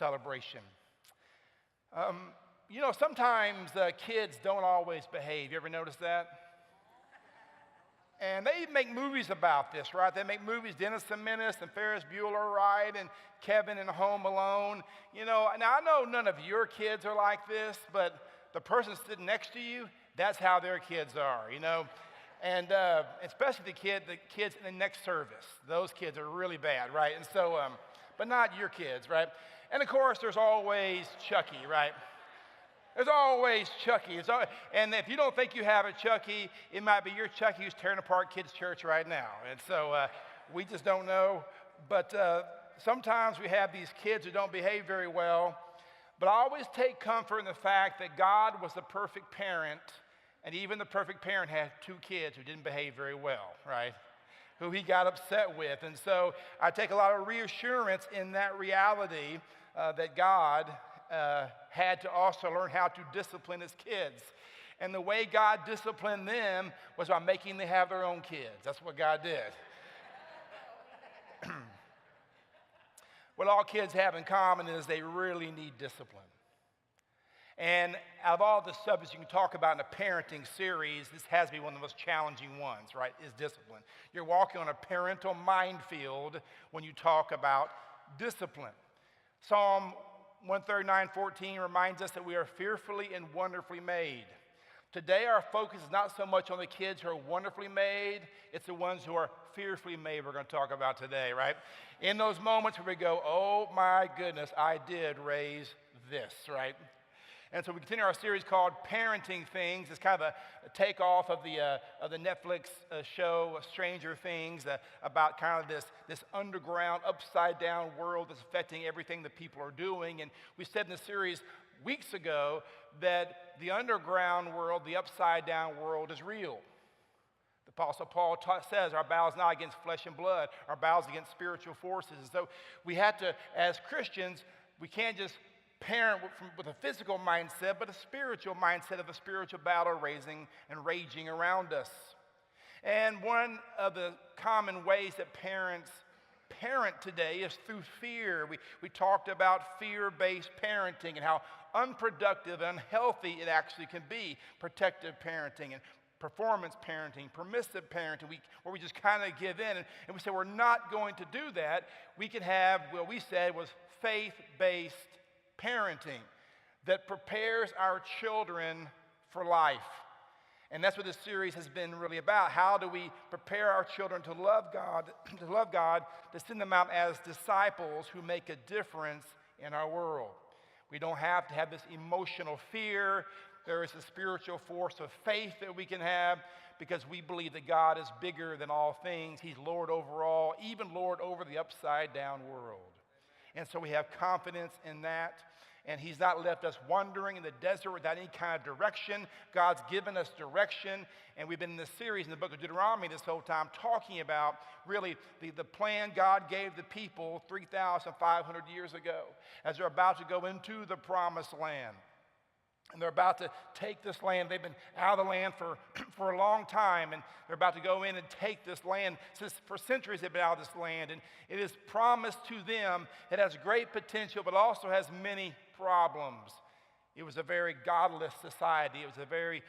celebration. Sometimes kids don't always behave. You ever notice that? And they make movies about this, right? They make movies, Dennis the Menace and Ferris Bueller, right? And Kevin in Home Alone. Now I know none of your kids are like this, but the person sitting next to you, that's how their kids are, And especially the kids in the next service. Those kids are really bad, right? And so, but not your kids, right? And of course, there's always Chucky, right? There's always Chucky. And if you don't think you have a Chucky, it might be your Chucky who's tearing apart kids' church right now. And so we just don't know. But sometimes we have these kids who don't behave very well. But I always take comfort in the fact that God was the perfect parent, and even the perfect parent had two kids who didn't behave very well, right? Who he got upset with. And so I take a lot of reassurance in that reality that God had to also learn how to discipline his kids. And the way God disciplined them was by making them have their own kids. That's what God did. What all kids have in common is they really need discipline. And out of all the subjects you can talk about in a parenting series, this has to be one of the most challenging ones, right, is discipline. You're walking on a parental minefield when you talk about discipline. Psalm 139:14 reminds us that we are fearfully and wonderfully made. Today, our focus is not so much on the kids who are wonderfully made, it's the ones who are fearfully made we're going to talk about today, right? In those moments where we go, oh my goodness, I did raise this, right? And so we continue our series called Parenting Things. It's kind of a takeoff of the Netflix show Stranger Things about kind of this underground, upside-down world that's affecting everything that people are doing. And we said in the series weeks ago that the underground world, the upside-down world is real. The Apostle Paul says our battle is not against flesh and blood. Our battle is against spiritual forces. And so we have to, as Christians, we can't just parent with a physical mindset, but a spiritual mindset of a spiritual battle raging around us. And one of the common ways that parents parent today is through fear. We talked about fear-based parenting and how unproductive and unhealthy it actually can be. Protective parenting and performance parenting, permissive parenting, where we just kind of give in. And we say we're not going to do that. We can have what we said was faith-based parenting that prepares our children for life. And that's what this series has been really about. How do we prepare our children to love God, to send them out as disciples who make a difference in our world? We don't have to have this emotional fear. There is a spiritual force of faith that we can have because we believe that God is bigger than all things. He's Lord over all, even Lord over the upside down world. And so we have confidence in that. And he's not left us wandering in the desert without any kind of direction. God's given us direction. And we've been in this series in the book of Deuteronomy this whole time talking about really the plan God gave the people 3,500 years ago as they're about to go into the promised land. And they're about to take this land. They've been out of the land for a long time, and they're about to go in and take this land. For centuries they've been out of this land, and it is promised to them. It has great potential, but also has many problems. It was a very godless society. It was a very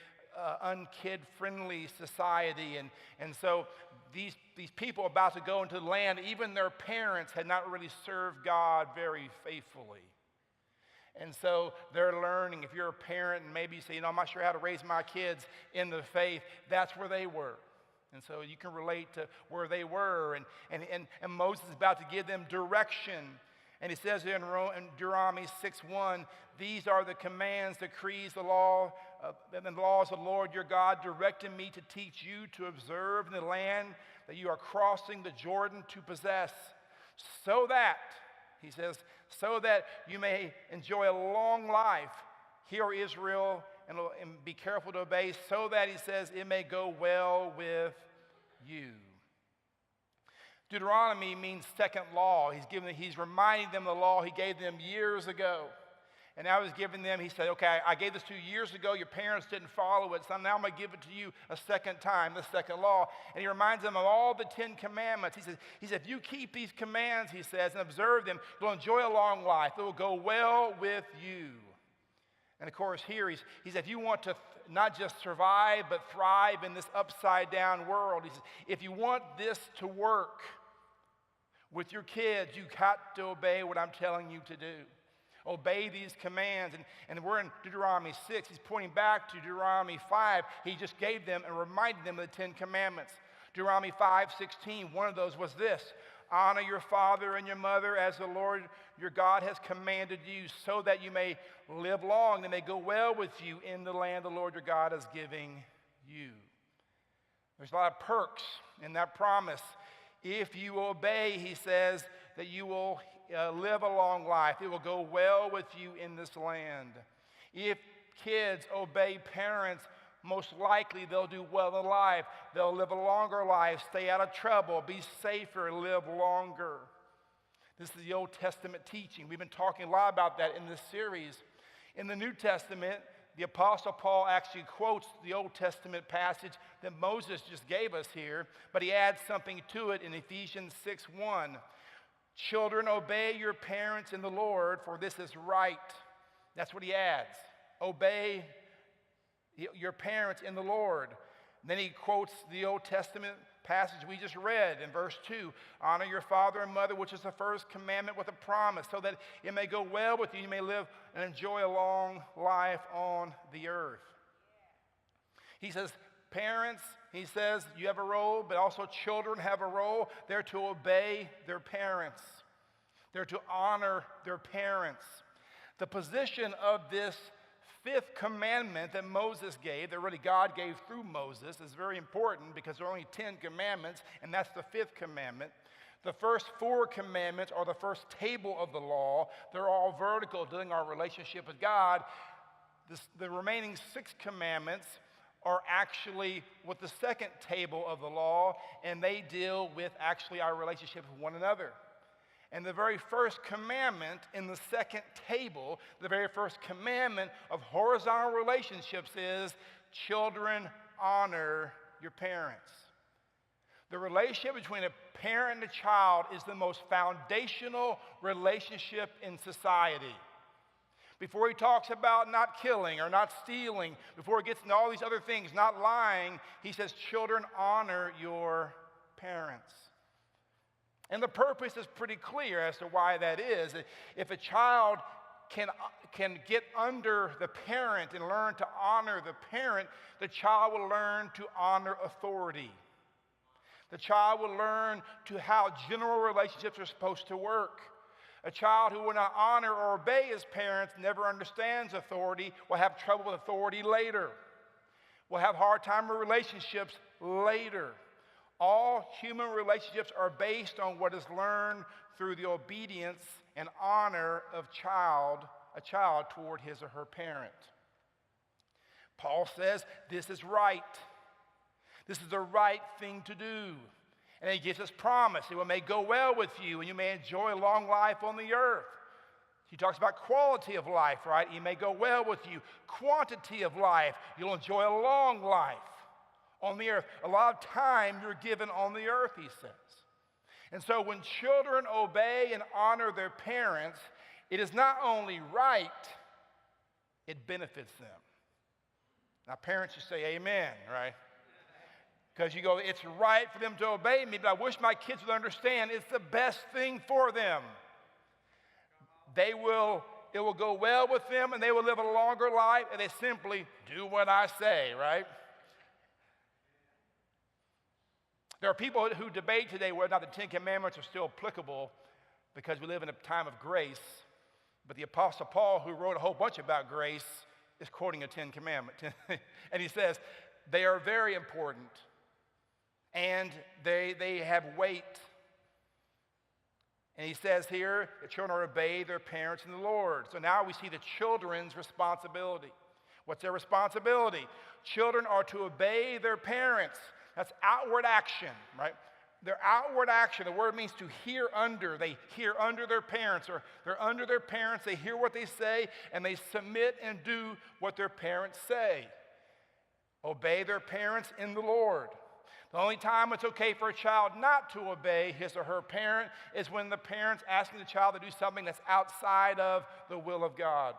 unkid-friendly society, and so these people about to go into the land, even their parents had not really served God very faithfully. And so they're learning. If you're a parent and maybe you say, I'm not sure how to raise my kids in the faith, that's where they were. And so you can relate to where they were. And Moses is about to give them direction. And he says here in Deuteronomy 6:1, these are the commands, decrees, the law, and the laws of the Lord your God directed me to teach you to observe in the land that you are crossing the Jordan to possess, so that, he says, so that you may enjoy a long life. Hear, Israel, and be careful to obey, so that, he says, it may go well with you. Deuteronomy means second law. He's reminding them of the law he gave them years ago. And now he's giving them, he said, okay, I gave this to you years ago. Your parents didn't follow it. So now I'm going to give it to you a second time, the second law. And he reminds them of all the 10 commandments. He says, if you keep these commands, he says, and observe them, you'll enjoy a long life. It will go well with you. And of course, here he said, if you want to not just survive, but thrive in this upside down world, he says, if you want this to work with your kids, you got to obey what I'm telling you to do. Obey these commands. And we're in Deuteronomy 6. He's pointing back to Deuteronomy 5. He just gave them and reminded them of the 10 commandments. Deuteronomy 5:16, one of those was this: honor your father and your mother as the Lord your God has commanded you, so that you may live long and may go well with you in the land the Lord your God is giving you. There's a lot of perks in that promise. If you obey, he says, that you will live a long life. It will go well with you in this land. If kids obey parents, most likely they'll do well in life. They'll live a longer life, stay out of trouble, be safer, live longer. This is the Old Testament teaching. We've been talking a lot about that in this series. In the New Testament, the Apostle Paul actually quotes the Old Testament passage that Moses just gave us here, but he adds something to it in Ephesians 6:1. Children, obey your parents in the Lord, for this is right. That's what he adds. Obey your parents in the Lord. And then he quotes the Old Testament passage we just read in verse 2. Honor your father and mother, which is the first commandment with a promise, so that it may go well with you. You may live and enjoy a long life on the earth. He says, parents, he says, you have a role, but also children have a role. They're to obey their parents. They're to honor their parents. The position of this fifth commandment that Moses gave, that really God gave through Moses, is very important because there are only 10 commandments, and that's the fifth commandment. The first 4 commandments are the first table of the law. They're all vertical, dealing our relationship with God. The remaining 6 commandments are actually with the second table of the law, and they deal with actually our relationship with one another. And the very first commandment in the second table, the very first commandment of horizontal relationships is, children, honor your parents. The relationship between a parent and a child is the most foundational relationship in society. Before he talks about not killing or not stealing, before he gets into all these other things, not lying, he says, children, honor your parents. And the purpose is pretty clear as to why that is. If a child can get under the parent and learn to honor the parent, the child will learn to honor authority. The child will learn to how general relationships are supposed to work. A child who will not honor or obey his parents never understands authority, will have trouble with authority later, will have a hard time with relationships later. All human relationships are based on what is learned through the obedience and honor of a child toward his or her parent. Paul says this is right. This is the right thing to do. And he gives us promise. It may go well with you, and you may enjoy a long life on the earth. He talks about quality of life, right? It may go well with you. Quantity of life. You'll enjoy a long life on the earth. A lot of time you're given on the earth, he says. And so when children obey and honor their parents, it is not only right, it benefits them. Now, parents, you say amen, right? Because you go, it's right for them to obey me, but I wish my kids would understand it's the best thing for them. It will go well with them, and they will live a longer life, and they simply do what I say, right? There are people who debate today whether or not the 10 Commandments are still applicable because we live in a time of grace. But the Apostle Paul, who wrote a whole bunch about grace, is quoting a 10 Commandment. And he says, they are very important, and they have weight. And he says here, the children are to obey their parents in the Lord. So now we see the children's responsibility. What's their responsibility? Children are to obey their parents. That's outward action, right? their outward action, the word means to hear under. They hear under their parents, or they're under their parents. They hear what they say, and they submit and do what their parents say. Obey their parents in the Lord. The only time it's okay for a child not to obey his or her parent is when the parent's asking the child to do something that's outside of the will of God.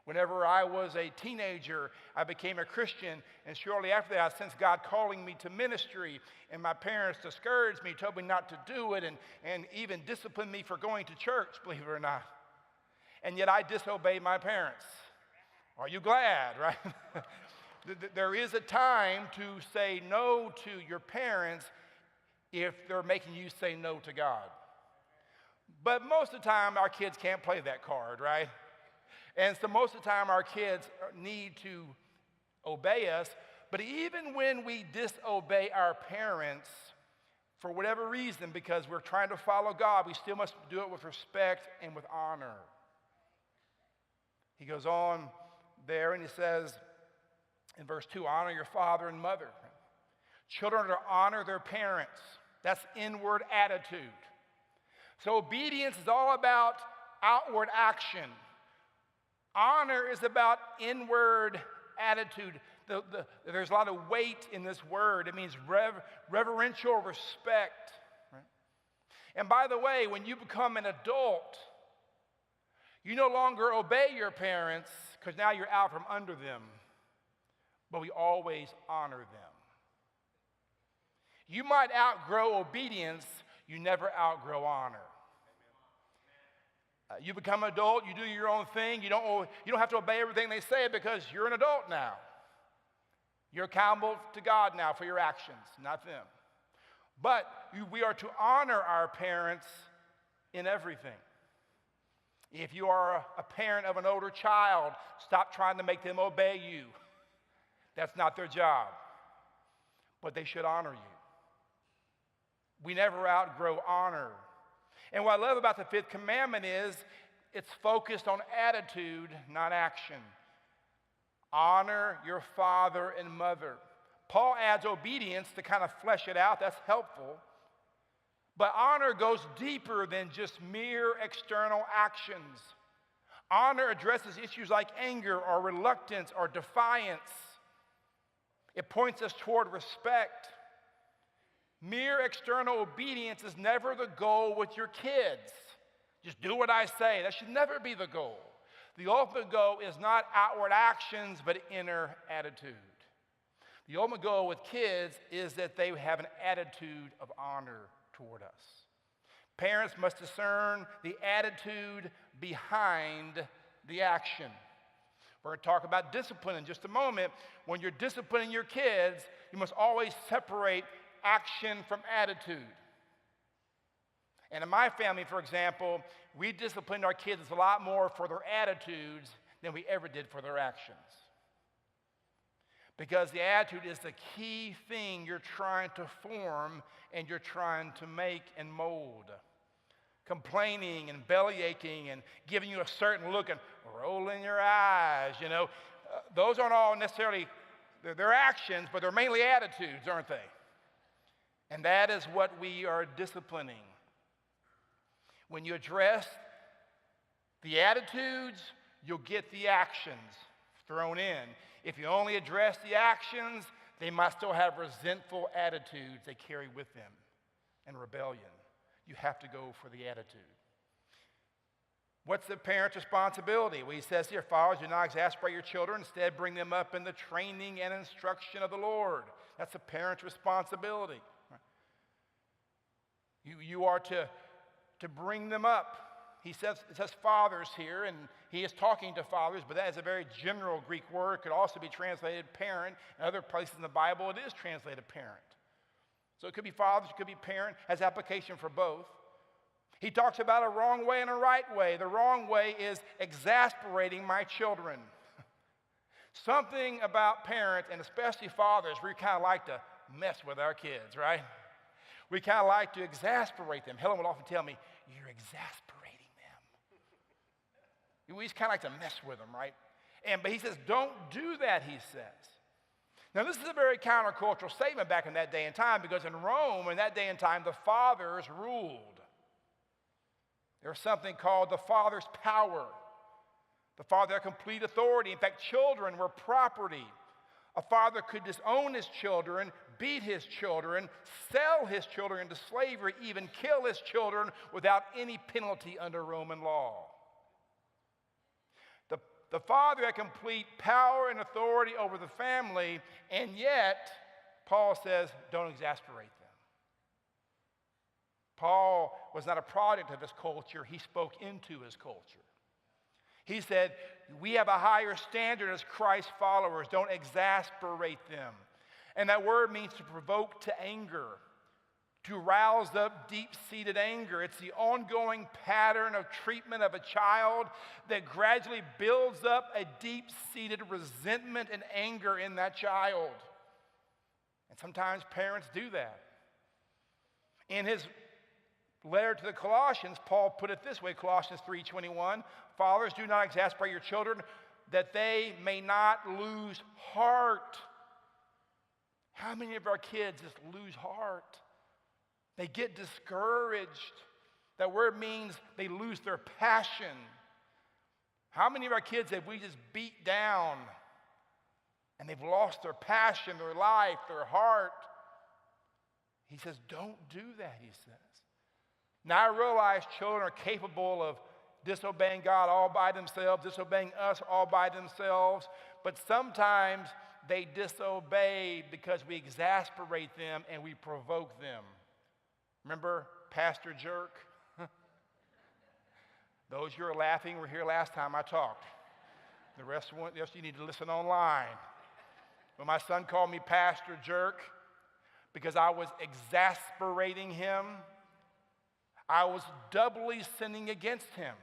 Whenever I was a teenager, I became a Christian, and shortly after that, I sensed God calling me to ministry, and my parents discouraged me, told me not to do it, and even disciplined me for going to church, believe it or not. And yet I disobeyed my parents. Are you glad, right? There is a time to say no to your parents if they're making you say no to God. But most of the time, our kids can't play that card, right? And so most of the time, our kids need to obey us. But even when we disobey our parents, for whatever reason, because we're trying to follow God, we still must do it with respect and with honor. He goes on there and he says, in verse 2, honor your father and mother. Children are to honor their parents. That's inward attitude. So obedience is all about outward action. Honor is about inward attitude. There's a lot of weight in this word. It means reverential respect. Right? And by the way, when you become an adult, you no longer obey your parents because now you're out from under them. But we always honor them. You might outgrow obedience, you never outgrow honor. You become an adult, you do your own thing, you don't have to obey everything they say because you're an adult now. You're accountable to God now for your actions, not them. But we are to honor our parents in everything. If you are a parent of an older child, stop trying to make them obey you. That's not their job, but they should honor you. We never outgrow honor. And what I love about the fifth commandment is it's focused on attitude, not action. Honor your father and mother. Paul adds obedience to kind of flesh it out. That's helpful. But honor goes deeper than just mere external actions. Honor addresses issues like anger or reluctance or defiance. It points us toward respect. Mere external obedience is never the goal with your kids. Just do what I say. That should never be the goal. The ultimate goal is not outward actions, but inner attitude. The ultimate goal with kids is that they have an attitude of honor toward us. Parents must discern the attitude behind the action. We're going to talk about discipline in just a moment. When you're disciplining your kids, you must always separate action from attitude. And in my family, for example, we disciplined our kids a lot more for their attitudes than we ever did for their actions. Because the attitude is the key thing you're trying to form and you're trying to make and mold. Complaining and belly aching and giving you a certain look and rolling your eyes, those aren't all necessarily, they're actions, but they're mainly attitudes, aren't they? And that is what we are disciplining. When you address the attitudes, you'll get the actions thrown in. If you only address the actions, they might still have resentful attitudes they carry with them and rebellion. You have to go for the attitude. What's the parent's responsibility? Well, he says here, fathers, do not exasperate your children. Instead, bring them up in the training and instruction of the Lord. That's a parent's responsibility. You are to bring them up. It says fathers here, and he is talking to fathers, but that is a very general Greek word. It could also be translated parent. In other places in the Bible, it is translated parent. So it could be fathers, it could be parent, has application for both. He talks about a wrong way and a right way. The wrong way is exasperating my children. Something about parents, and especially fathers, we kind of like to mess with our kids, right? We kind of like to exasperate them. Helen would often tell me, you're exasperating them. We just kind of like to mess with them, right? But he says, don't do that, he says. Now, this is a very countercultural statement back in that day and time, because in Rome, in that day and time, the fathers ruled. There was something called the father's power. The father had complete authority. In fact, children were property. A father could disown his children, beat his children, sell his children into slavery, even kill his children without any penalty under Roman law. The father had complete power and authority over the family, and yet, Paul says, don't exasperate them. Paul was not a product of his culture. He spoke into his culture. He said, we have a higher standard as Christ followers. Don't exasperate them. And that word means to provoke to anger, to rouse up deep-seated anger. It's the ongoing pattern of treatment of a child that gradually builds up a deep-seated resentment and anger in that child. And sometimes parents do that. In his letter to the Colossians, Paul put it this way, Colossians 3:21, fathers, do not exasperate your children, that they may not lose heart. How many of our kids just lose heart? They get discouraged. That word means they lose their passion. How many of our kids have we just beat down and they've lost their passion, their life, their heart? He says, don't do that, he says. Now I realize children are capable of disobeying God all by themselves, disobeying us all by themselves, but sometimes they disobey because we exasperate them and we provoke them. Remember Pastor Jerk? Those who are laughing were here last time I talked. The rest you need to listen online. When my son called me Pastor Jerk because I was exasperating him, I was doubly sinning against him.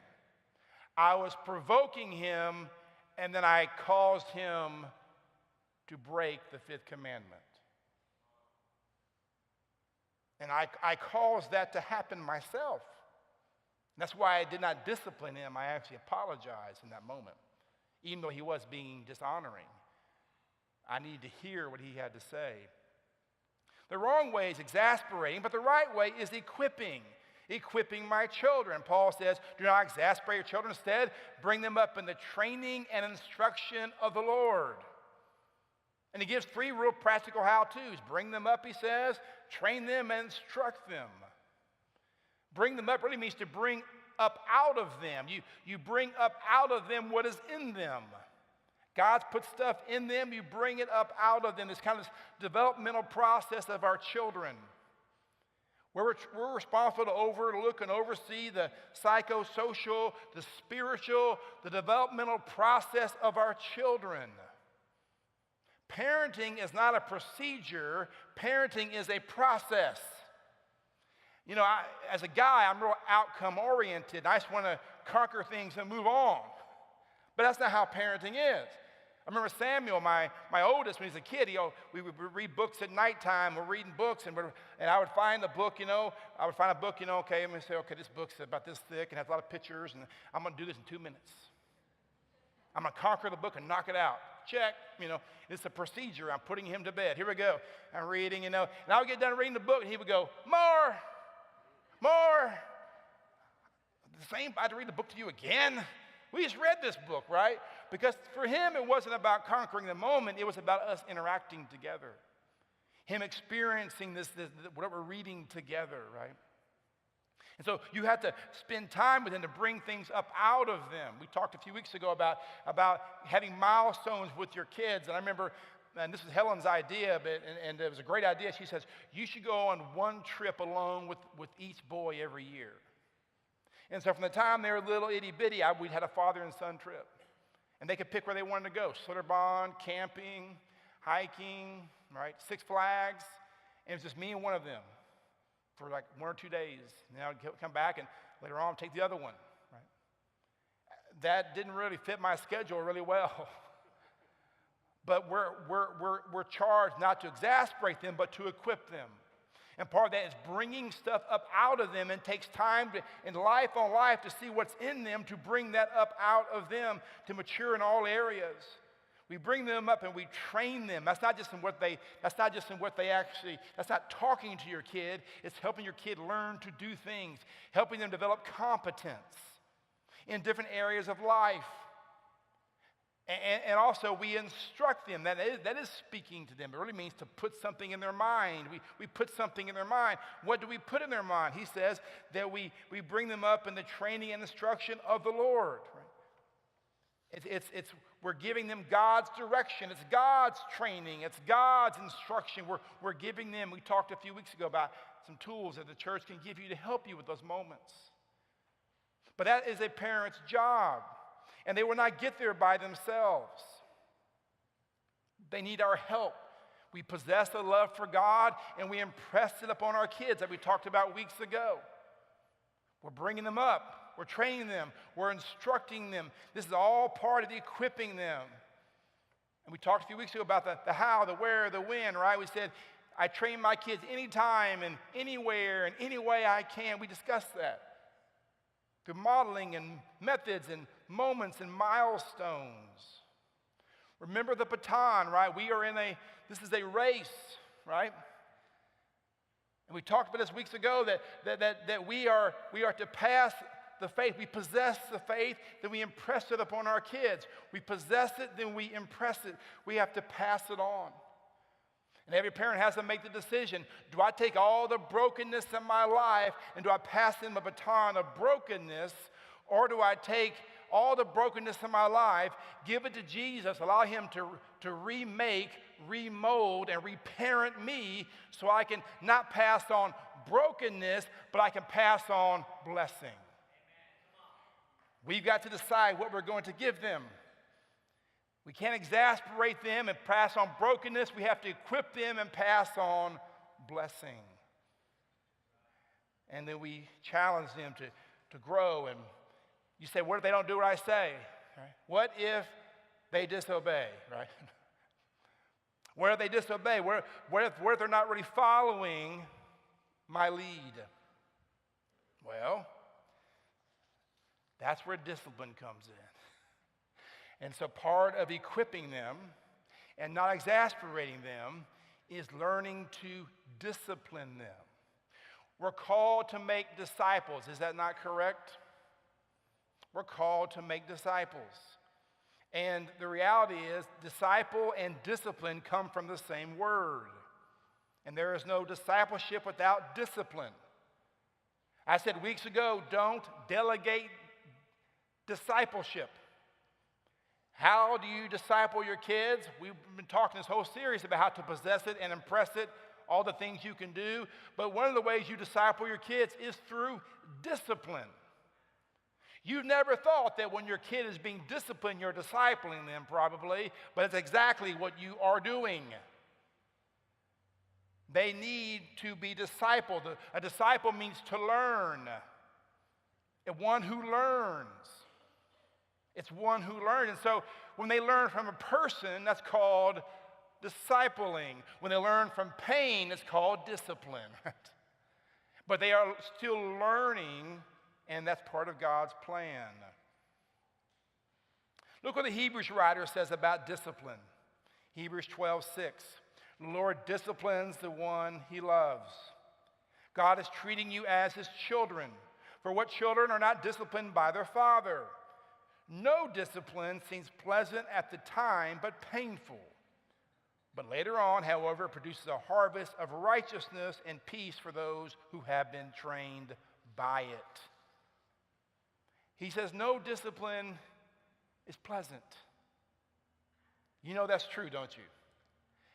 I was provoking him, and then I caused him to break the fifth commandment. And I caused that to happen myself. That's why I did not discipline him. I actually apologized in that moment, even though he was being dishonoring. I needed to hear what he had to say. The wrong way is exasperating, but the right way is equipping my children. Paul says, do not exasperate your children. Instead, bring them up in the training and instruction of the Lord. And he gives 3 real practical how-tos. Bring them up, he says, train them and instruct them. Bring them up really means to bring up out of them. You bring up out of them what is in them. God's put stuff in them, you bring it up out of them. It's kind of this developmental process of our children. We're responsible to overlook and oversee the psychosocial, the spiritual, the developmental process of our children. Parenting is not a procedure. Parenting is a process. You know, as a guy, I'm real outcome-oriented. I just want to conquer things and move on. But that's not how parenting is. I remember Samuel, my oldest, when he was a kid, we would read books at nighttime. We're reading books, and I would find a book, okay, I'm going to say, okay, this book's about this thick and has a lot of pictures, and I'm going to do this in 2 minutes. I'm going to conquer the book and knock it out. Check, it's a procedure. I'm putting him to bed. Here we go. I'm reading, and I would get done reading the book, and he would go, more. The same, I had to read the book to you again? We just read this book, right? Because for him, it wasn't about conquering the moment. It was about us interacting together. Him experiencing this what we're reading together, right? And so you have to spend time with them to bring things up out of them. We talked a few weeks ago about having milestones with your kids. And I remember, and this was Helen's idea, and it was a great idea. She says, you should go on one trip alone with each boy every year. And so from the time they were little itty-bitty, we'd had a father and son trip. And they could pick where they wanted to go. Schlitterbahn, camping, hiking, right? Six Flags. And it was just me and one of them for like 1 or 2 days. And I'd come back and later on take the other one, right? That didn't really fit my schedule really well. But we're charged not to exasperate them, but to equip them. And part of that is bringing stuff up out of them, and takes time in life on life to see what's in them, to bring that up out of them, to mature in all areas. We bring them up and we train them. That's not just in what they actually, that's not talking to your kid. It's helping your kid learn to do things, helping them develop competence in different areas of life. And also we instruct them. That is speaking to them. It really means to put something in their mind. We put something in their mind. What do we put in their mind? He says that we bring them up in the training and instruction of the Lord. Right? We're giving them God's direction. It's God's training. It's God's instruction. We're giving them, we talked a few weeks ago about some tools that the church can give you to help you with those moments. But that is a parent's job. And they will not get there by themselves. They need our help. We possess a love for God, and we impress it upon our kids that we talked about weeks ago. We're bringing them up. We're training them. We're instructing them. This is all part of the equipping them. And we talked a few weeks ago about the how, the where, the when, right? We said, I train my kids anytime and anywhere and any way I can. We discussed that. Through modeling and methods and moments and milestones. Remember the baton, right? This is a race, right? And we talked about this weeks ago that we are to pass the faith. We possess the faith, then we impress it upon our kids. We possess it, then we impress it. We have to pass it on. And every parent has to make the decision, do I take all the brokenness in my life and do I pass them a baton of brokenness, or do I take all the brokenness in my life, give it to Jesus, allow him to remake, remold, and reparent me so I can not pass on brokenness, but I can pass on blessing. We've got to decide what we're going to give them. We can't exasperate them and pass on brokenness. We have to equip them and pass on blessing. And then we challenge them to grow. And you say, what if they don't do what I say? Right? What if they disobey? Right? What if they disobey? What if they're not really following my lead? Well, that's where discipline comes in. And so part of equipping them and not exasperating them is learning to discipline them. We're called to make disciples. Is that not correct? We're called to make disciples. And the reality is, disciple and discipline come from the same word. And there is no discipleship without discipline. I said weeks ago, don't delegate discipleship. How do you disciple your kids? We've been talking this whole series about how to possess it and impress it, all the things you can do. But one of the ways you disciple your kids is through discipline. You've never thought that when your kid is being disciplined, you're discipling them probably, but it's exactly what you are doing. They need to be discipled. A disciple means to learn. And one who learns. It's one who learns. And so when they learn from a person, that's called discipling. When they learn from pain, it's called discipline. Right? But they are still learning, and that's part of God's plan. Look what the Hebrews writer says about discipline. Hebrews 12:6. The Lord disciplines the one he loves. God is treating you as his children. For what children are not disciplined by their father? No discipline seems pleasant at the time, but painful. But later on, however, it produces a harvest of righteousness and peace for those who have been trained by it. He says no discipline is pleasant. You know that's true, don't you?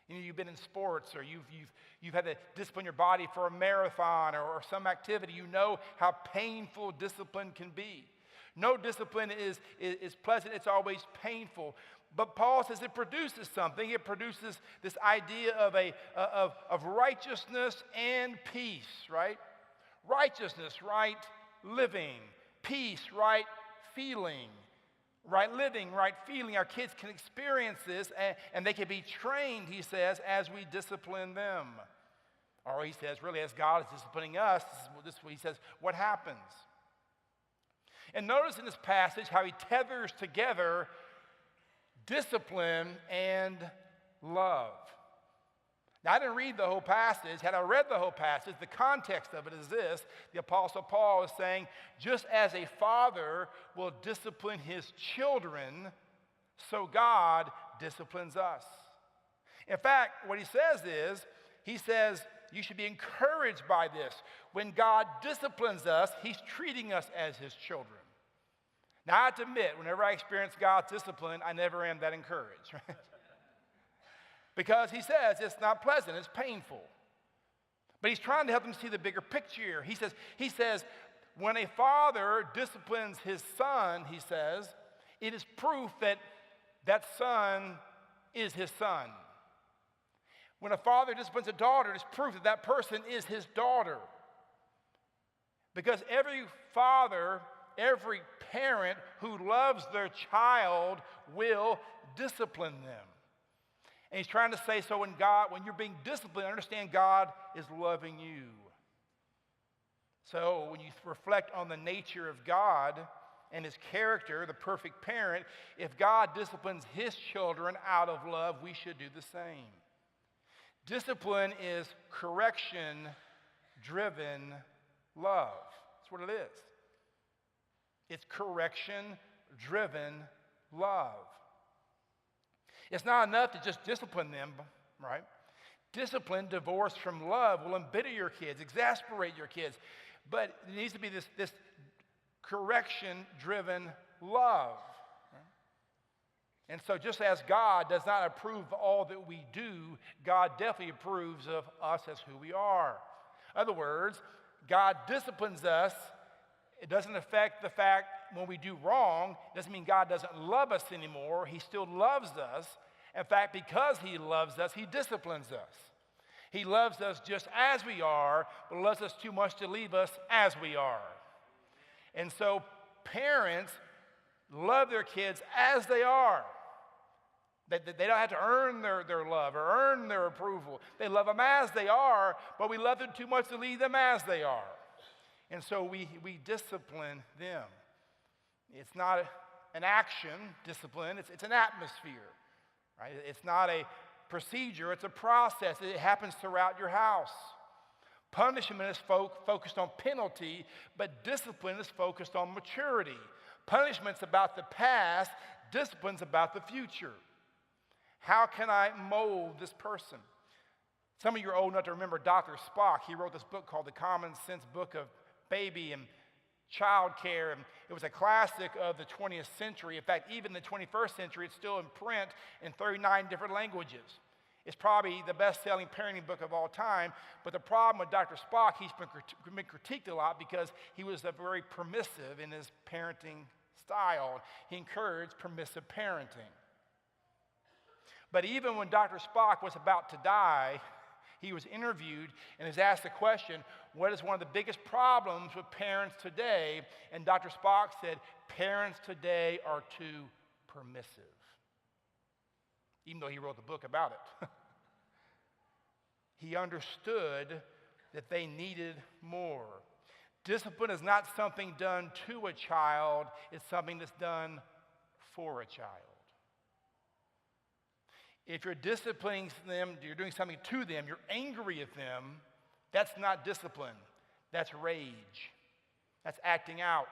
You know, you've been in sports, or you've had to discipline your body for a marathon or some activity. You know how painful discipline can be. No discipline is pleasant. It's always painful. But Paul says it produces something. It produces this idea of righteousness and peace, right? Righteousness, right living. Peace, right feeling. Right living, right feeling. Our kids can experience this, and they can be trained, he says, as we discipline them. Or he says, really, as God is disciplining us, this is what he says, what happens? And notice in this passage how he tethers together discipline and love. Now, I didn't read the whole passage. Had I read the whole passage, the context of it is this. The Apostle Paul is saying, just as a father will discipline his children, so God disciplines us. In fact, what he says, you should be encouraged by this. When God disciplines us, he's treating us as his children. Now, I have to admit, whenever I experience God's discipline, I never am that encouraged, right? Because he says it's not pleasant, it's painful. But he's trying to help them see the bigger picture here. He says, when a father disciplines his son, he says, it is proof that that son is his son. When a father disciplines a daughter, it's proof that that person is his daughter. Because every father, every parent who loves their child will discipline them. And he's trying to say, so when you're being disciplined, understand God is loving you. So when you reflect on the nature of God and his character, the perfect parent, if God disciplines his children out of love, we should do the same. Discipline is correction-driven love. That's what it is. It's correction-driven love. It's not enough to just discipline them, right? Discipline divorced from love will embitter your kids, exasperate your kids. But there needs to be this correction-driven love. And so just as God does not approve of all that we do, God definitely approves of us as who we are. In other words, God disciplines us. It doesn't affect the fact when we do wrong. It doesn't mean God doesn't love us anymore. He still loves us. In fact, because he loves us, he disciplines us. He loves us just as we are, but loves us too much to leave us as we are. And so parents love their kids as they are. They don't have to earn their love or earn their approval. They love them as they are, but we love them too much to leave them as they are. And so we discipline them. It's not an action, discipline, it's an atmosphere. Right? It's not a procedure, it's a process. It happens throughout your house. Punishment is focused on penalty, but discipline is focused on maturity. Punishment's about the past, discipline's about the future. How can I mold this person? Some of you are old enough to remember Dr. Spock. He wrote this book called The Common Sense Book of Baby and Child Care. And it was a classic of the 20th century. In fact, even in the 21st century, it's still in print in 39 different languages. It's probably the best-selling parenting book of all time. But the problem with Dr. Spock, he's been critiqued a lot because he was very permissive in his parenting style. He encouraged permissive parenting. But even when Dr. Spock was about to die, he was interviewed and was asked the question, what is one of the biggest problems with parents today? And Dr. Spock said, parents today are too permissive. Even though he wrote the book about it. He understood that they needed more. Discipline is not something done to a child, it's something that's done for a child. If you're disciplining them, you're doing something to them, you're angry at them, that's not discipline. That's rage. That's acting out.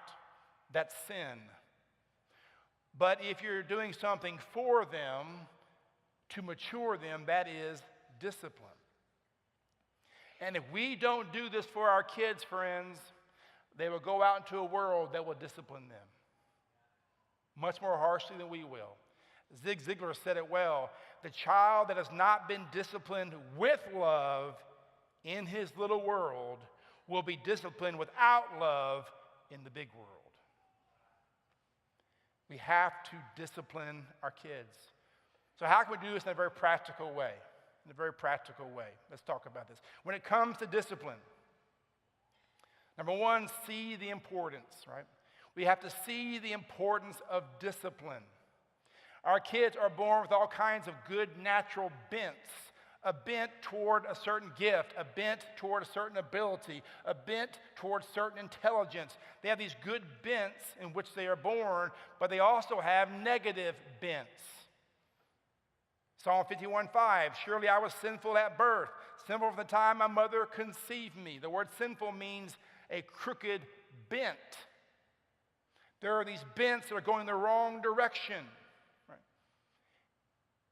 That's sin. But if you're doing something for them, to mature them, that is discipline. And if we don't do this for our kids, friends, they will go out into a world that will discipline them much more harshly than we will. Zig Ziglar said it well. The child that has not been disciplined with love in his little world will be disciplined without love in the big world. We have to discipline our kids. So how can we do this in a very practical way? In a very practical way. Let's talk about this. When it comes to discipline, number one, see the importance, right? We have to see the importance of discipline. Our kids are born with all kinds of good natural bents, a bent toward a certain gift, a bent toward a certain ability, a bent toward certain intelligence. They have these good bents in which they are born, but they also have negative bents. Psalm 51:5, surely I was sinful at birth, sinful from the time my mother conceived me. The word sinful means a crooked bent. There are these bents that are going the wrong direction. Right?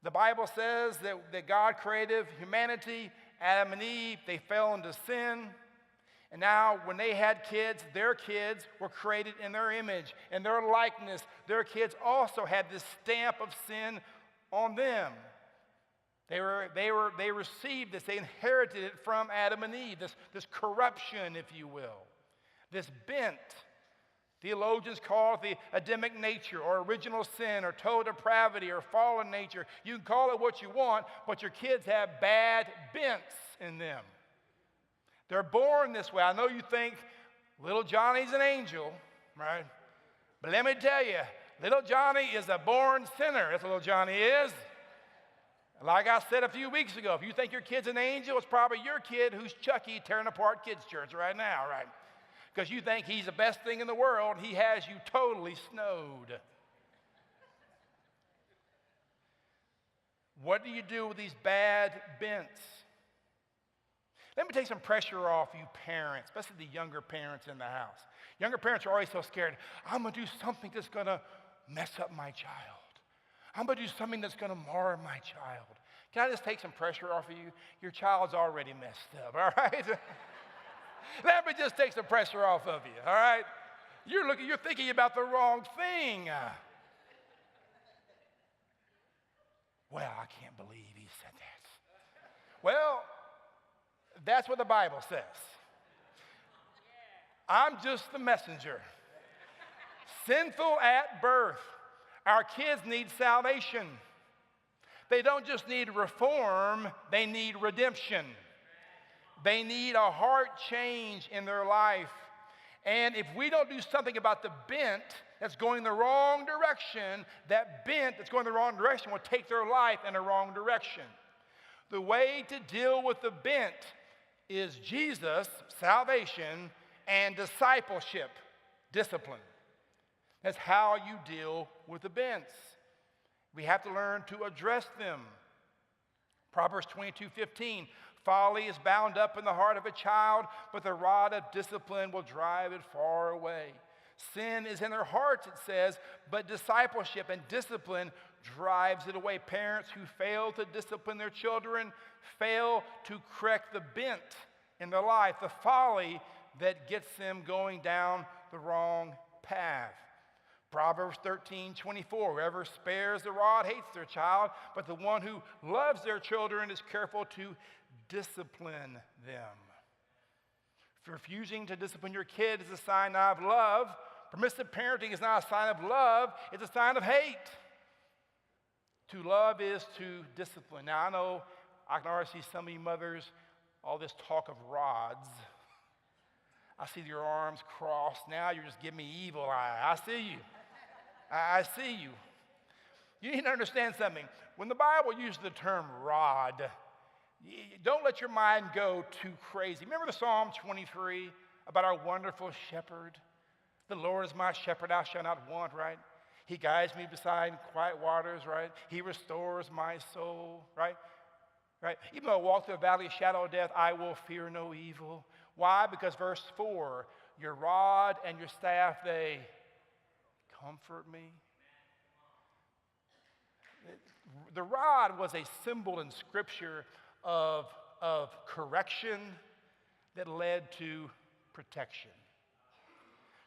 The Bible says that God created humanity, Adam and Eve, they fell into sin. And now when they had kids, their kids were created in their image, in their likeness. Their kids also had this stamp of sin on them. They received this, they inherited it from Adam and Eve, this corruption, if you will, this bent. Theologians call it the Adamic nature or original sin or total depravity or fallen nature. You can call it what you want, but your kids have bad bents in them. They're born this way. I know you think little Johnny's an angel, right? But let me tell you, little Johnny is a born sinner. That's what little Johnny is. Like I said a few weeks ago, if you think your kid's an angel, it's probably your kid who's Chucky tearing apart kids' church right now, right? Because you think he's the best thing in the world, he has you totally snowed. What do you do with these bad bents? Let me take some pressure off you parents, especially the younger parents in the house. Younger parents are always so scared. I'm going to do something that's going to mess up my child. I'm going to do something that's going to mar my child. Can I just take some pressure off of you? Your child's already messed up, all right? Let me just take some pressure off of you, all right? You're thinking about the wrong thing. Well, I can't believe he said that. Well, that's what the Bible says. I'm just the messenger. Sinful at birth. Our kids need salvation. They don't just need reform, they need redemption. They need a heart change in their life. And if we don't do something about the bent that's going the wrong direction, that bent that's going the wrong direction will take their life in a wrong direction. The way to deal with the bent is Jesus, salvation, and discipleship, discipline. That's how you deal with the bents. We have to learn to address them. Proverbs 22:15, folly is bound up in the heart of a child, but the rod of discipline will drive it far away. Sin is in their hearts, it says, but discipleship and discipline drives it away. Parents who fail to discipline their children fail to correct the bent in their life, the folly that gets them going down the wrong path. Proverbs 13:24, whoever spares the rod hates their child, but the one who loves their children is careful to discipline them. If refusing to discipline your kid is a sign of love, permissive parenting is not a sign of love, it's a sign of hate. To love is to discipline. Now, I know I can already see some of you mothers, all this talk of rods. I see your arms crossed. Now you're just giving me evil eye. I see you. I see you. You need to understand something. When the Bible uses the term rod, don't let your mind go too crazy. Remember the Psalm 23 about our wonderful shepherd? The Lord is my shepherd, I shall not want, right? He guides me beside quiet waters, right? He restores my soul, right? Right? Even though I walk through the valley of shadow of death, I will fear no evil. Why? Because verse 4, your rod and your staff, they comfort me. The rod was a symbol in Scripture of correction that led to protection.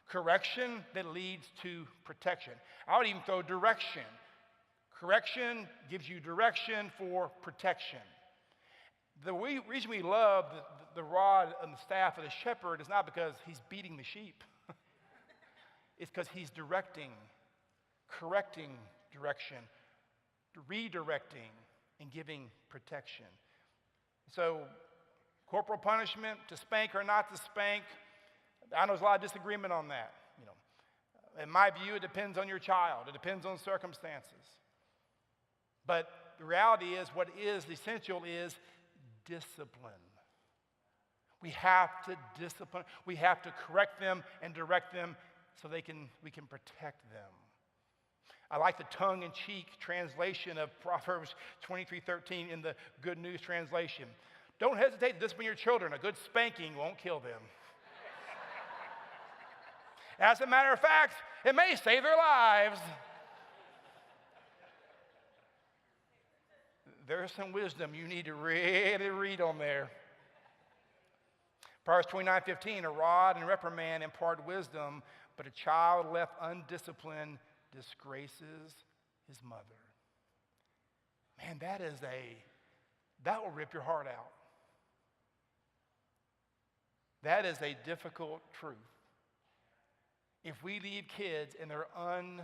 Correction that leads to protection. I would even throw direction. Correction gives you direction for protection. The reason we love the rod and the staff of the shepherd is not because he's beating the sheep. It's because he's directing, correcting direction, redirecting, and giving protection. So, corporal punishment, to spank or not to spank, I know there's a lot of disagreement on that. In my view, it depends on your child. It depends on circumstances. But the reality is, what is essential is discipline. We have to discipline. We have to correct them and direct them so we can protect them. I like the tongue-in-cheek translation of Proverbs 23:13 in the Good News translation. Don't hesitate to discipline your children. A good spanking won't kill them. As a matter of fact, it may save their lives. There's some wisdom you need to really read on there. Proverbs 29:15, a rod and reprimand impart wisdom, but a child left undisciplined disgraces his mother. Man, that will rip your heart out. That is a difficult truth. If we leave kids in their an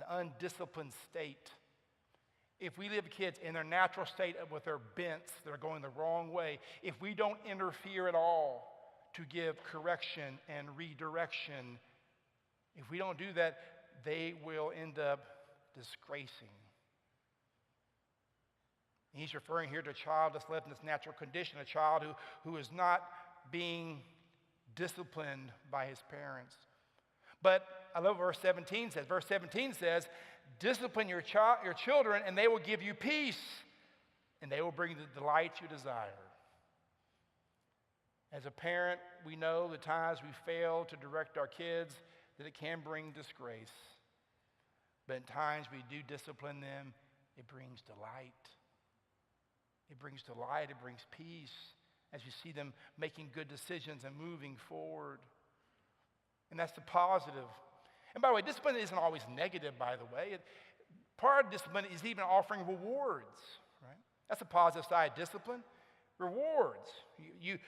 undisciplined state, if we leave kids in their natural state with their bents that are going the wrong way, if we don't interfere at all to give correction and redirection, if we don't do that, they will end up disgracing. He's referring here to a child that's left in this natural condition, a child who is not being disciplined by his parents. But I love what verse 17 says. Verse 17 says, discipline your children, and they will give you peace, and they will bring the delight you desire. As a parent, we know the times we fail to direct our kids, that it can bring disgrace. But in times we do discipline them, it brings delight. It brings delight, it brings peace as you see them making good decisions and moving forward. And that's the positive. And by the way, discipline isn't always negative, by the way. Part of discipline is even offering rewards, right? That's the positive side of discipline. Rewards. You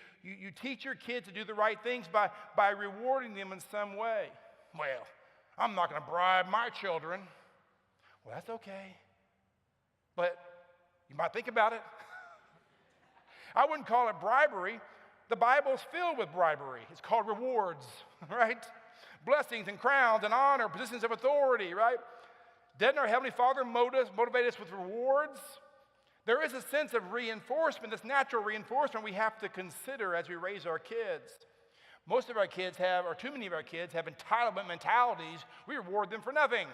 teach your kids to do the right things by rewarding them in some way. Well, I'm not going to bribe my children. Well, that's okay. But you might think about it. I wouldn't call it bribery. The Bible's filled with bribery. It's called rewards, right? Blessings and crowns and honor, positions of authority, right? Doesn't our Heavenly Father motivate us with rewards? There is a sense of reinforcement, this natural reinforcement we have to consider as we raise our kids. Most of our kids have, or too many of our kids have entitlement mentalities. We reward them for nothing.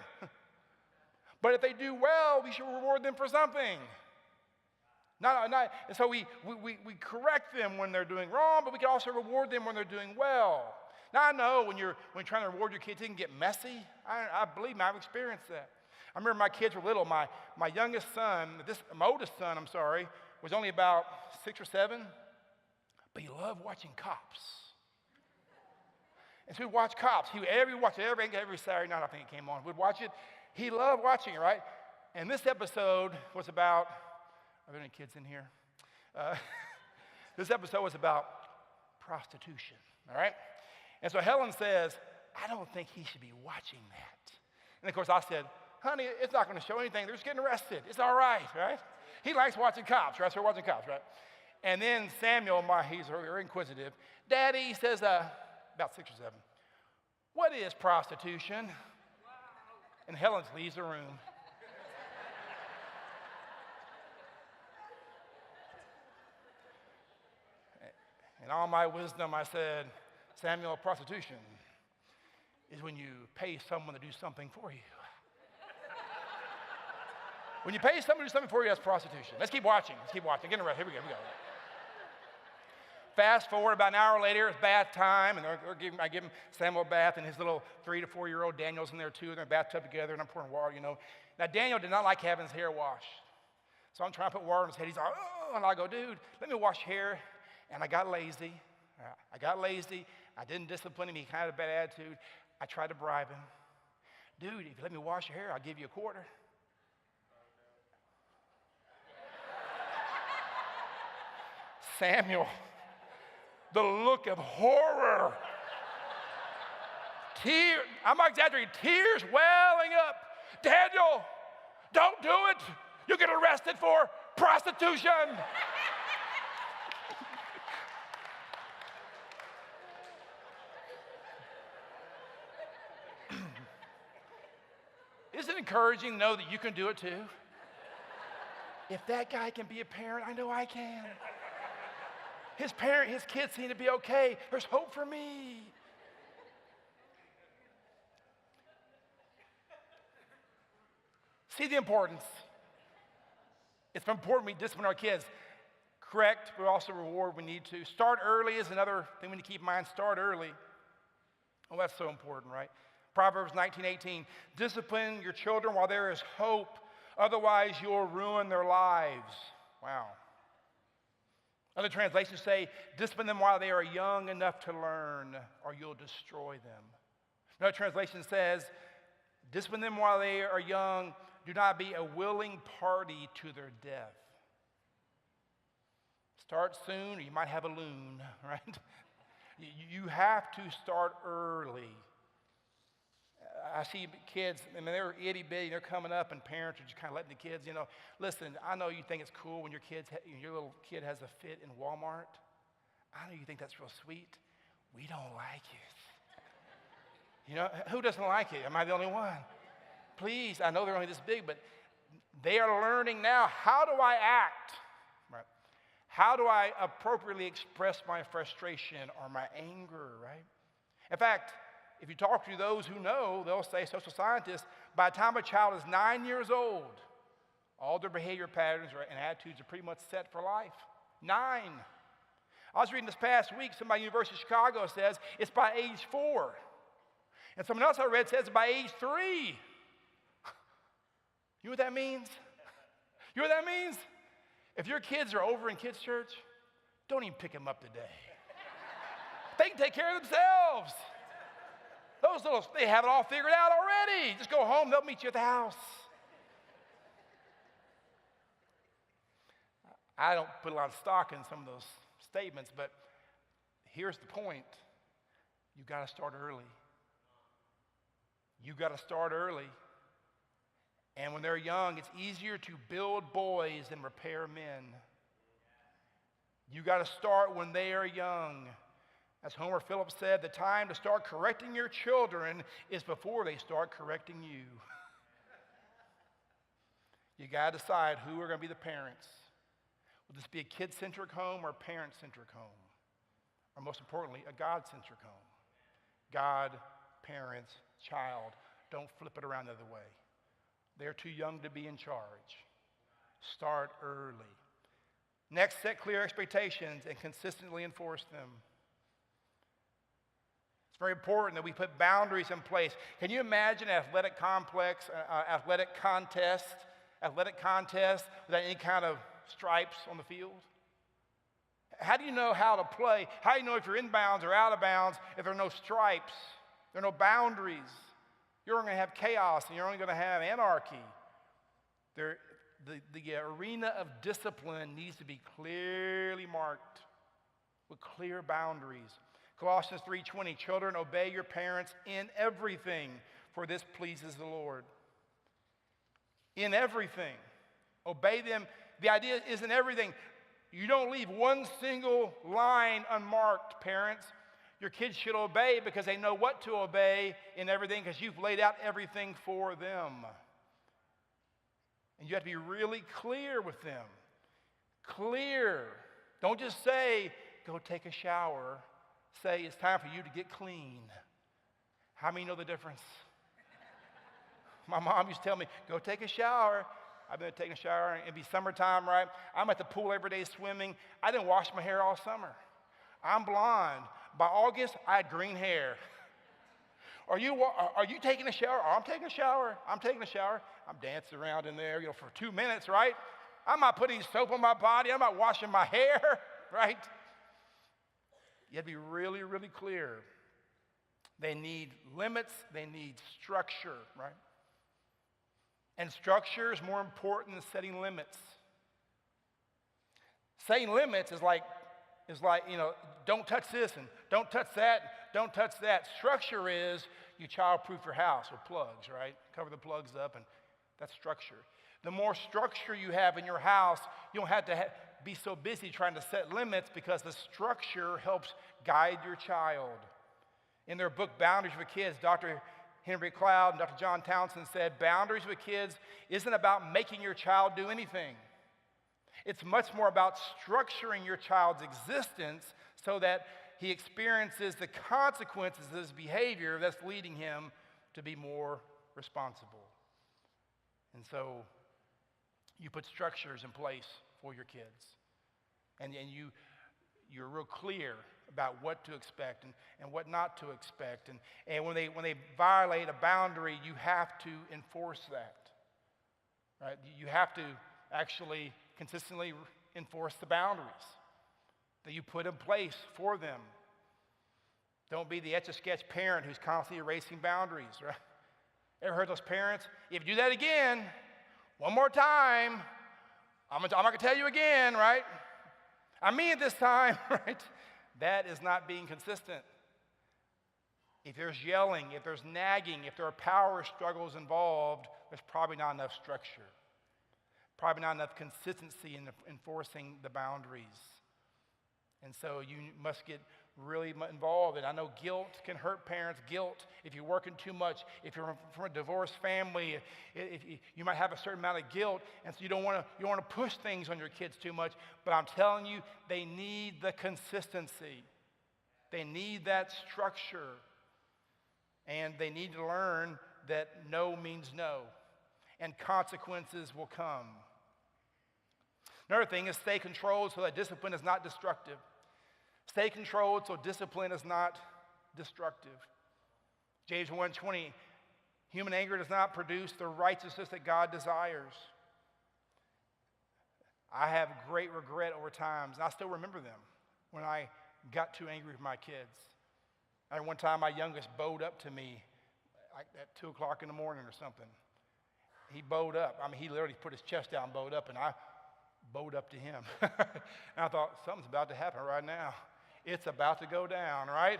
But if they do well, we should reward them for something. And so we correct them when they're doing wrong, but we can also reward them when they're doing well. Now I know when you're trying to reward your kids, it can get messy. I believe me, I've experienced that. I remember my kids were little. My youngest son, my oldest son, was only about 6 or 7, but he loved watching Cops. And so we'd watch Cops. He would watch it every Saturday night, I think it came on. We'd watch it. He loved watching it, right? And this episode was about, are there any kids in here? This episode was about prostitution, all right? And so Helen says, I don't think he should be watching that. And of course I said, honey, it's not going to show anything. They're just getting arrested. It's all right, right? He likes watching Cops, right? So we're watching Cops, right? And then Samuel, he's very inquisitive. Daddy, he says, about 6 or 7, what is prostitution? And Helen leaves the room. In all my wisdom, I said, Samuel, prostitution is when you pay someone to do something for you. When you pay someone to do something for you, that's prostitution. Let's keep watching. Get ready. Here we go. Fast forward about an hour later, it's bath time, and I give him Samuel a bath, and his little 3 to 4 year old Daniel's in there too. They're in a bathtub together, and I'm pouring water, Now, Daniel did not like having his hair washed. So I'm trying to put water on his head. He's like, oh, and I go, dude, let me wash hair. And I got lazy. I didn't discipline him. He kind of had a bad attitude. I tried to bribe him. Dude, if you let me wash your hair, I'll give you $0.25. Samuel, the look of horror. I'm not exaggerating, tears welling up. Daniel, don't do it. You'll get arrested for prostitution. Isn't it encouraging to know that you can do it too? If that guy can be a parent, I know I can. His kids seem to be okay. There's hope for me. See the importance. It's important we discipline our kids. Correct, but also reward we need to. Start early is another thing we need to keep in mind. Start early. Oh, that's so important, right? Proverbs 19:18. Discipline your children while there is hope. Otherwise, you'll ruin their lives. Wow. Other translations say, discipline them while they are young enough to learn, or you'll destroy them. Another translation says, discipline them while they are young. Do not be a willing party to their death. Start soon, or you might have a loon, right? You have to start early. I see kids, and they're itty bitty, they're coming up, and parents are just kind of letting the kids, listen, I know you think it's cool when your little kid has a fit in Walmart. I know you think that's real sweet. We don't like it. Who doesn't like it? Am I the only one? Please, I know they're only this big, but they are learning now, how do I act? Right? How do I appropriately express my frustration or my anger, right? In fact, if you talk to those who know, they'll say, social scientists, by the time a child is 9 years old, all their behavior patterns and attitudes are pretty much set for life. 9. I was reading this past week, somebody at the University of Chicago says it's by age 4. And someone else I read says by age 3. You know what that means? You know what that means? If your kids are over in kids' church, don't even pick them up today. They can take care of themselves. They have it all figured out already. Just go home, they'll meet you at the house. I don't put a lot of stock in some of those statements, but here's the point. You've got to start early. You've got to start early. And when they're young, it's easier to build boys than repair men. You've got to start when they are young. As Homer Phillips said, the time to start correcting your children is before they start correcting you. You got to decide who are going to be the parents. Will this be a kid-centric home or a parent-centric home? Or most importantly, a God-centric home? God, parents, child. Don't flip it around the other way. They're too young to be in charge. Start early. Next, set clear expectations and consistently enforce them. It's very important that we put boundaries in place. Can you imagine an athletic contest without any kind of stripes on the field? How do you know how to play? How do you know if you're in bounds or out of bounds if there are no stripes, there are no boundaries? You're only going to have chaos and you're only going to have anarchy. The arena of discipline needs to be clearly marked with clear boundaries. Colossians 3:20, children, obey your parents in everything, for this pleases the Lord. In everything. Obey them. The idea is in everything. You don't leave one single line unmarked, parents. Your kids should obey because they know what to obey in everything because you've laid out everything for them. And you have to be really clear with them. Clear. Don't just say, go take a shower. Say, it's time for you to get clean. How many know the difference? My mom used to tell me, go take a shower. I've been taking a shower, and it'd be summertime, right? I'm at the pool every day swimming. I didn't wash my hair all summer. I'm blonde. By August, I had green hair. Are you taking a shower? Oh, I'm taking a shower. I'm taking a shower. I'm dancing around in there, for 2 minutes, right? I'm not putting soap on my body. I'm not washing my hair, right? You have to be really, really clear. They need limits. They need structure, right? And structure is more important than setting limits. Setting limits is like, don't touch this and don't touch that, don't touch that. Structure is you child-proof your house with plugs, right? Cover the plugs up, and that's structure. The more structure you have in your house, you don't have to be so busy trying to set limits because the structure helps guide your child. In their book, Boundaries for Kids, Dr. Henry Cloud and Dr. John Townsend said, boundaries with kids isn't about making your child do anything. It's much more about structuring your child's existence so that he experiences the consequences of his behavior that's leading him to be more responsible. And so you put structures in place for your kids. And you're real clear about what to expect and what not to expect. And when they violate a boundary, you have to enforce that. Right? You have to actually consistently enforce the boundaries that you put in place for them. Don't be the etch-a-sketch parent who's constantly erasing boundaries, right? Ever heard those parents? If you do that again, one more time, I'm not going to tell you again, right? I mean it this time, right? That is not being consistent. If there's yelling, if there's nagging, if there are power struggles involved, there's probably not enough structure. Probably not enough consistency in enforcing the boundaries. And so you must get really involved. And I know guilt can hurt parents. Guilt, if you're working too much, if you're from a divorced family, you might have a certain amount of guilt, and so you don't want to push things on your kids too much. But I'm telling you, they need the consistency. They need that structure. And they need to learn that no means no, and consequences will come. Another thing is stay controlled so that discipline is not destructive. Stay controlled so discipline is not destructive. James 1:20, human anger does not produce the righteousness that God desires. I have great regret over times, and I still remember them, when I got too angry with my kids. And one time my youngest bowed up to me like at 2 o'clock in the morning or something. He bowed up. I mean, he literally put his chest out and bowed up, and I bowed up to him. And I thought, something's about to happen right now. It's about to go down, right?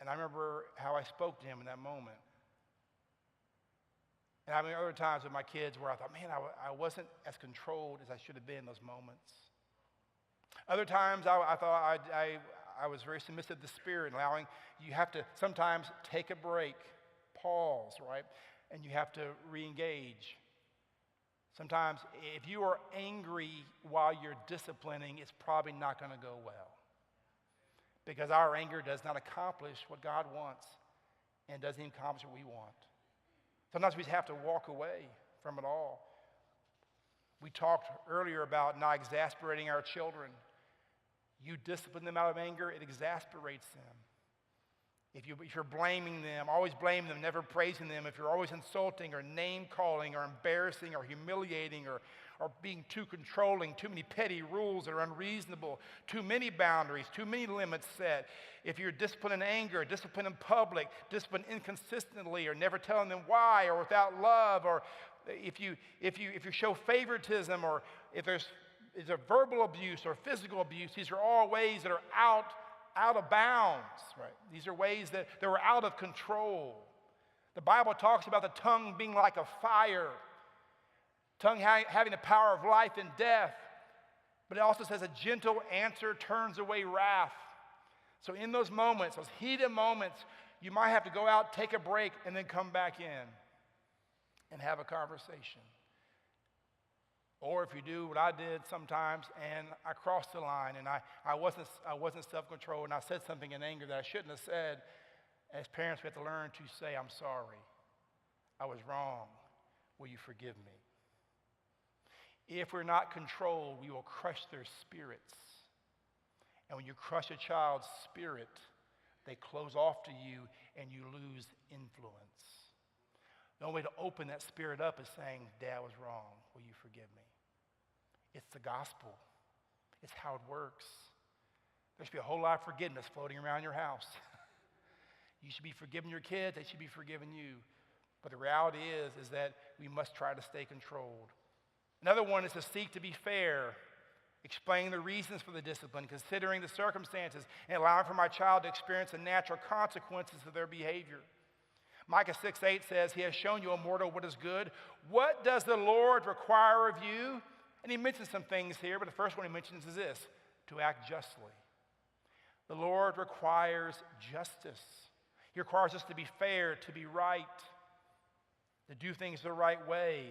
And I remember how I spoke to him in that moment. And I mean, other times with my kids where I thought, man, I wasn't as controlled as I should have been in those moments. Other times I thought I was very submissive to the Spirit, allowing, you have to sometimes take a break, pause, right? And you have to re-engage. Sometimes if you are angry while you're disciplining, it's probably not going to go well. Because our anger does not accomplish what God wants and doesn't even accomplish what we want. Sometimes we have to walk away from it all. We talked earlier about not exasperating our children. You discipline them out of anger, it exasperates them. If you're blaming them, always blaming them, never praising them, if you're always insulting or name-calling or embarrassing or humiliating or being too controlling, too many petty rules that are unreasonable, too many boundaries, too many limits set, if you're disciplining anger, discipline in public, discipline inconsistently or never telling them why or without love, or if you show favoritism, or if there's a verbal abuse or physical abuse, these are all ways that are out of bounds, right? These are ways that were out of control. The Bible talks about the tongue being like a fire, tongue having the power of life and death, but it also says a gentle answer turns away wrath. So in those moments, those heated moments, you might have to go out, take a break, and then come back in and have a conversation. Or if you do what I did sometimes, and I crossed the line, and I wasn't self-controlled, and I said something in anger that I shouldn't have said, as parents, we have to learn to say, I'm sorry. I was wrong. Will you forgive me? If we're not controlled, we will crush their spirits. And when you crush a child's spirit, they close off to you, and you lose influence. The only way to open that spirit up is saying, Dad was wrong. Will you forgive me? It's the gospel. It's how it works. There should be a whole lot of forgiveness floating around your house. You should be forgiving your kids. They should be forgiving you. But the reality is that we must try to stay controlled. Another one is to seek to be fair, explaining the reasons for the discipline, considering the circumstances, and allowing for my child to experience the natural consequences of their behavior. Micah 6:8 says, He has shown you, O mortal, what is good. What does the Lord require of you? And he mentions some things here, but the first one he mentions is this, to act justly. The Lord requires justice. He requires us to be fair, to be right, to do things the right way.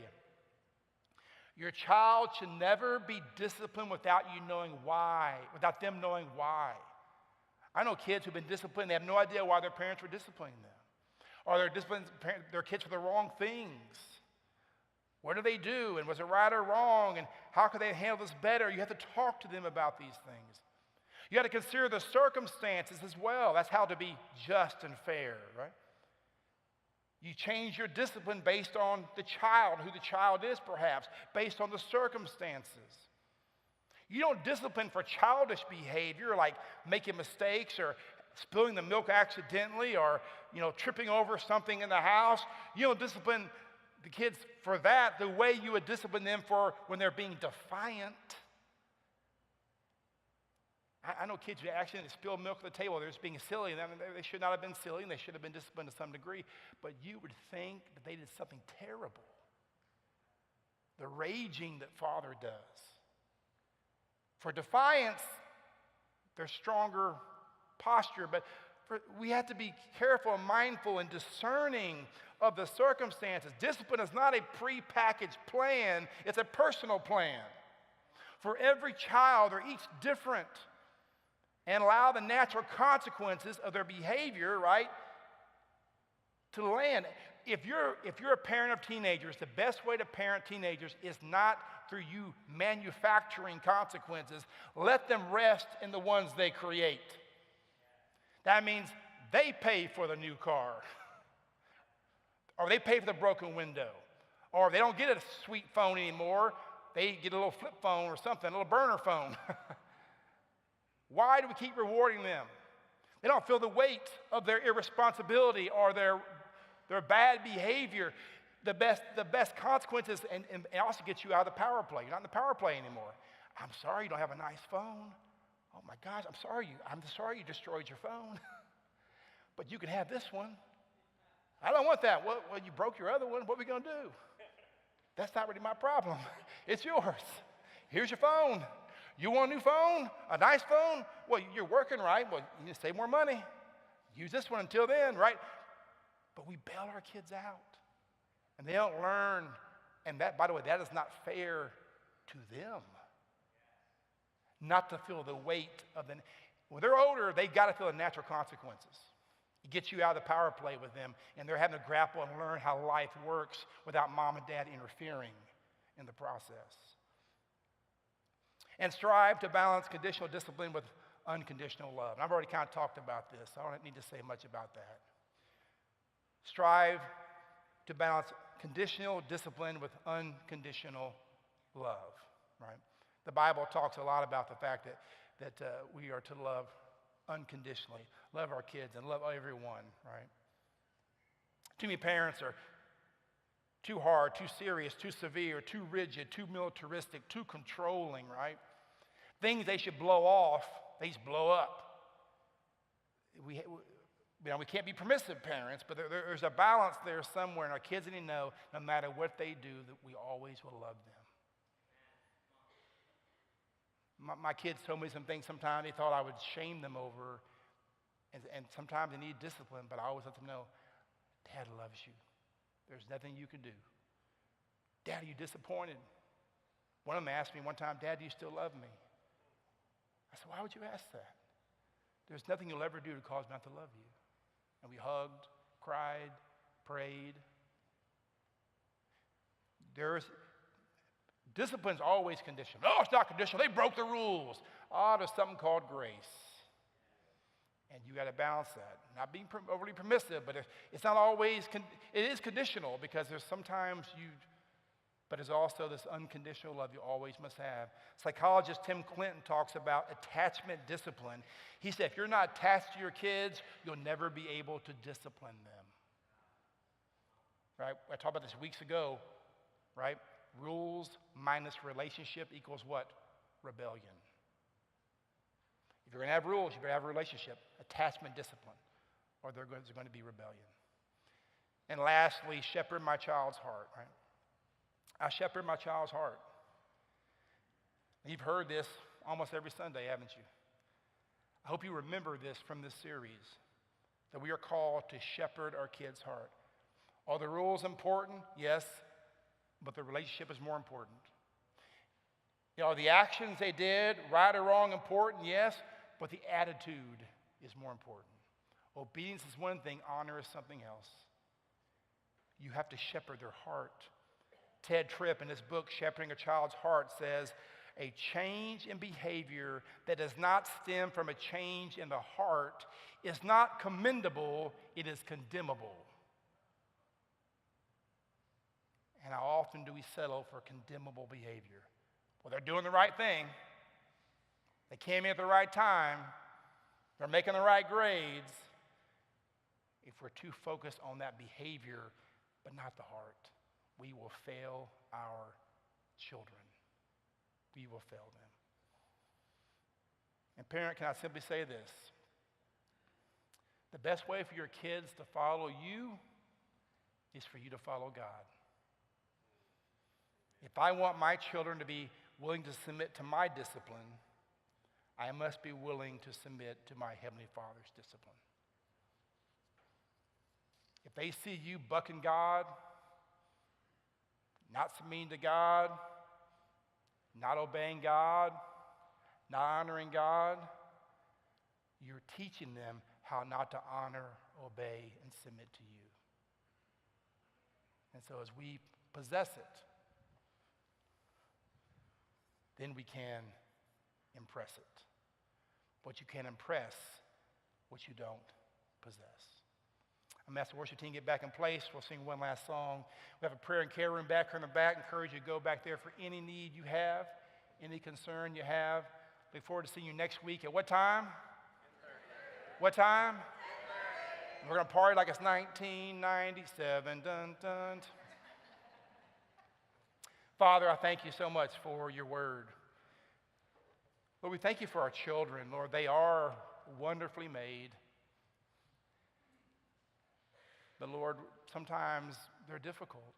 Your child should never be disciplined without you knowing why, without them knowing why. I know kids who've been disciplined, they have no idea why their parents were disciplining them. Are they disciplining their kids for the wrong things? What do they do? And was it right or wrong? And how can they handle this better? You have to talk to them about these things. You got to consider the circumstances as well. That's how to be just and fair, right? You change your discipline based on the child, who the child is perhaps, based on the circumstances. You don't discipline for childish behavior like making mistakes or spilling the milk accidentally or, tripping over something in the house. You don't discipline the kids for that the way you would discipline them for when they're being defiant. I know kids who accidentally spill milk at the table. They're just being silly. They should not have been silly, and they should have been disciplined to some degree. But you would think that they did something terrible. The raging that father does. For defiance, there's stronger posture. But we have to be careful and mindful and discerning of the circumstances. Discipline is not a prepackaged plan. It's a personal plan. For every child, they're each different. And allow the natural consequences of their behavior, right, to land. If you're a parent of teenagers, the best way to parent teenagers is not through you manufacturing consequences. Let them rest in the ones they create. That means they pay for the new car, or they pay for the broken window, or if they don't get a sweet phone anymore, they get a little flip phone or something, a little burner phone. Why do we keep rewarding them? They don't feel the weight of their irresponsibility or their bad behavior. The best consequences and also get you out of the power play. You're not in the power play anymore. I'm sorry you don't have a nice phone. Oh my gosh, I'm sorry you destroyed your phone. But you can have this one. I don't want that. Well, you broke your other one. What are we going to do? That's not really my problem. It's yours. Here's your phone. You want a new phone? A nice phone? Well, you're working, right? Well, you need to save more money. Use this one until then, right? But we bail our kids out. And they don't learn. And that, by the way, that is not fair to them. Not to feel the weight of the... When they're older, they've got to feel the natural consequences. It gets you out of the power play with them, and they're having to grapple and learn how life works without mom and dad interfering in the process. And strive to balance conditional discipline with unconditional love. And I've already kind of talked about this, so I don't need to say much about that. Strive to balance conditional discipline with unconditional love, right? The Bible talks a lot about the fact that we are to love unconditionally, love our kids and love everyone, right? Too many parents are too hard, too serious, too severe, too rigid, too militaristic, too controlling, right? Things they should blow off, they just blow up. We can't be permissive parents, but there's a balance there somewhere, and our kids need to know no matter what they do that we always will love them. My kids told me some things sometimes they thought I would shame them over, and sometimes they need discipline, but I always let them know, Dad loves you. There's nothing you can do. Dad, are you disappointed? One of them asked me one time, Dad, do you still love me? I said, why would you ask that? There's nothing you'll ever do to cause me not to love you. And we hugged, cried, prayed. Discipline's always conditional. No, it's not conditional. They broke the rules. There's something called grace. And you got to balance that. Not being overly permissive, but it's not always, it is conditional because there's sometimes but there's also this unconditional love you always must have. Psychologist Tim Clinton talks about attachment discipline. He said, if you're not attached to your kids, you'll never be able to discipline them. Right? I talked about this weeks ago, right? Rules minus relationship equals what? Rebellion. If you're going to have rules, you better have a relationship, attachment, discipline, or there's going to be rebellion. And lastly, shepherd my child's heart, right? I shepherd my child's heart. You've heard this almost every Sunday, haven't you? I hope you remember this from this series, that we are called to shepherd our kids' heart. Are the rules important? Yes, but the relationship is more important. Are the actions they did, right or wrong, important? Yes, but the attitude is more important. Obedience is one thing, honor is something else. You have to shepherd their heart. Ted Tripp, in his book, Shepherding a Child's Heart, says, a change in behavior that does not stem from a change in the heart is not commendable, it is condemnable. And how often do we settle for condemnable behavior? Well, they're doing the right thing. They came in at the right time. They're making the right grades. If we're too focused on that behavior, but not the heart, we will fail our children. We will fail them. And parent, can I simply say this? The best way for your kids to follow you is for you to follow God. If I want my children to be willing to submit to my discipline, I must be willing to submit to my Heavenly Father's discipline. If they see you bucking God, not submitting to God, not obeying God, not honoring God, you're teaching them how not to honor, obey, and submit to you. And so as we possess it, then we can impress it. But you can't impress what you don't possess. I'm going to ask the worship team to get back in place. We'll sing one last song. We have a prayer and care room back here in the back. I encourage you to go back there for any need you have, any concern you have. Look forward to seeing you next week. At what time? 10:30. What time? 10:30. We're going to party like it's 1997. Dun, dun. Father, I thank you so much for your word. Lord, we thank you for our children. Lord, they are wonderfully made. But Lord, sometimes they're difficult,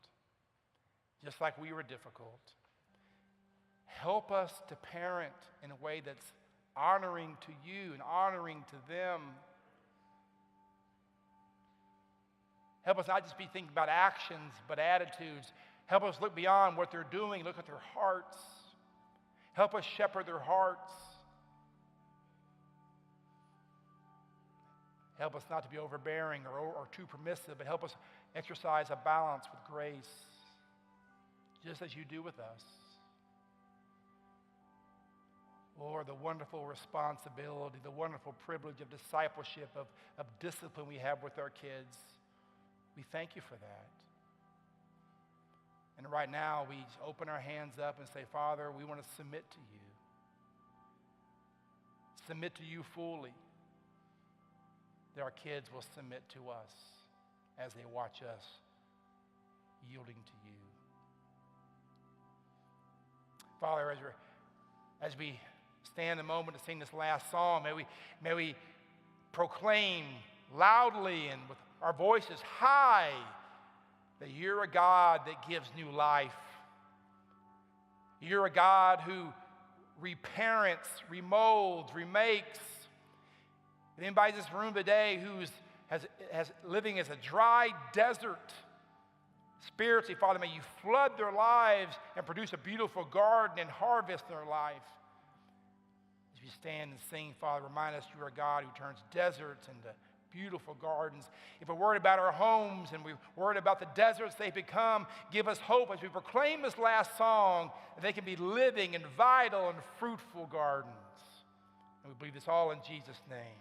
just like we were difficult. Help us to parent in a way that's honoring to you and honoring to them. Help us not just be thinking about actions, but attitudes. Help us look beyond what they're doing, look at their hearts. Help us shepherd their hearts. Help us not to be overbearing or too permissive, but help us exercise a balance with grace, just as you do with us. Lord, the wonderful responsibility, the wonderful privilege of discipleship, of discipline we have with our kids. We thank you for that. And right now, we open our hands up and say, Father, we want to submit to you. Submit to you fully. That our kids will submit to us as they watch us yielding to you. Father, as we stand a moment to sing this last song, may we proclaim loudly and with our voices high that you're a God that gives new life. You're a God who reparents, remolds, remakes. If anybody in this room today who's living as a dry desert, spiritually, Father, may you flood their lives and produce a beautiful garden and harvest their life. As we stand and sing, Father, remind us you are a God who turns deserts into beautiful gardens. If we're worried about our homes and we're worried about the deserts they become, give us hope as we proclaim this last song that they can be living and vital and fruitful gardens. And we believe this all in Jesus' name.